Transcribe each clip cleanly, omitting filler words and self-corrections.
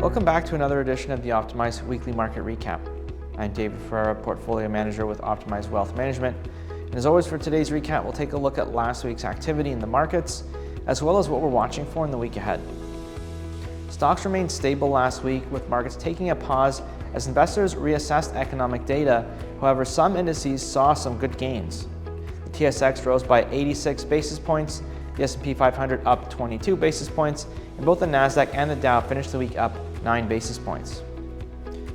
Welcome back to another edition of the Optimized Weekly Market Recap. I'm David Ferreira, Portfolio Manager with Optimized Wealth Management. And as always for today's recap, we'll take a look at last week's activity in the markets, as well as what we're watching for in the week ahead. Stocks remained stable last week, with markets taking a pause as investors reassessed economic data. However, some indices saw some good gains. The TSX rose by 86 basis points, the S&P 500 up 22 basis points, and both the Nasdaq and the Dow finished the week up 9 basis points.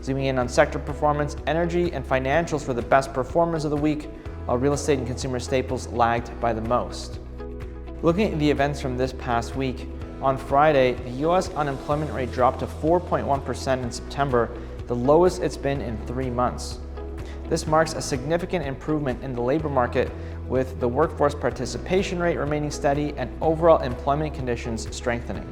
Zooming in on sector performance, energy and financials were the best performers of the week, while real estate and consumer staples lagged by the most. Looking at the events from this past week, on Friday, the U.S. unemployment rate dropped to 4.1% in September, the lowest it's been in 3 months. This marks a significant improvement in the labor market, with the workforce participation rate remaining steady and overall employment conditions strengthening.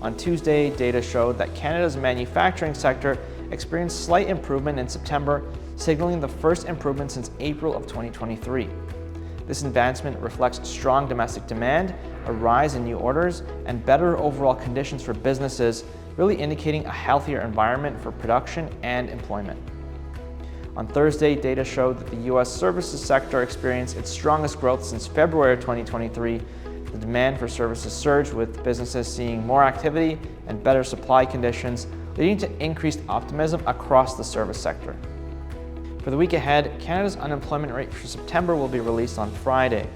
On Tuesday, data showed that Canada's manufacturing sector experienced slight improvement in September, signaling the first improvement since April of 2023. This advancement reflects strong domestic demand, a rise in new orders, and better overall conditions for businesses, really indicating a healthier environment for production and employment. On Thursday, data showed that the U.S. services sector experienced its strongest growth since February of 2023. The demand for services surged, with businesses seeing more activity and better supply conditions, leading to increased optimism across the service sector. For the week ahead, Canada's unemployment rate for September will be released on Friday.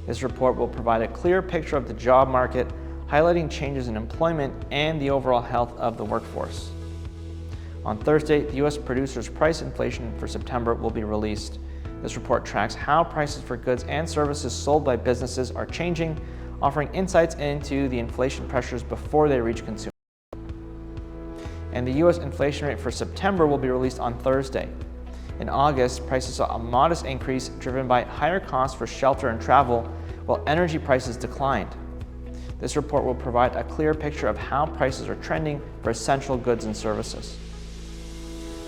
This report will provide a clear picture of the job market, highlighting changes in employment and the overall health of the workforce. On Thursday, the U.S. Producers' Price Inflation for September will be released. This report tracks how prices for goods and services sold by businesses are changing, offering insights into the inflation pressures before they reach consumers. And the U.S. inflation rate for September will be released on Thursday. In August, prices saw a modest increase driven by higher costs for shelter and travel, while energy prices declined. This report will provide a clear picture of how prices are trending for essential goods and services.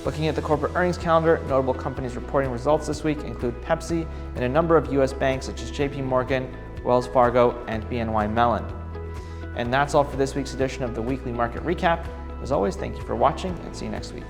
Looking at the corporate earnings calendar, notable companies reporting results this week include Pepsi and a number of U.S. banks such as JP Morgan, Wells Fargo, and BNY Mellon. And that's all for this week's edition of the Weekly Market Recap. As always, thank you for watching and see you next week.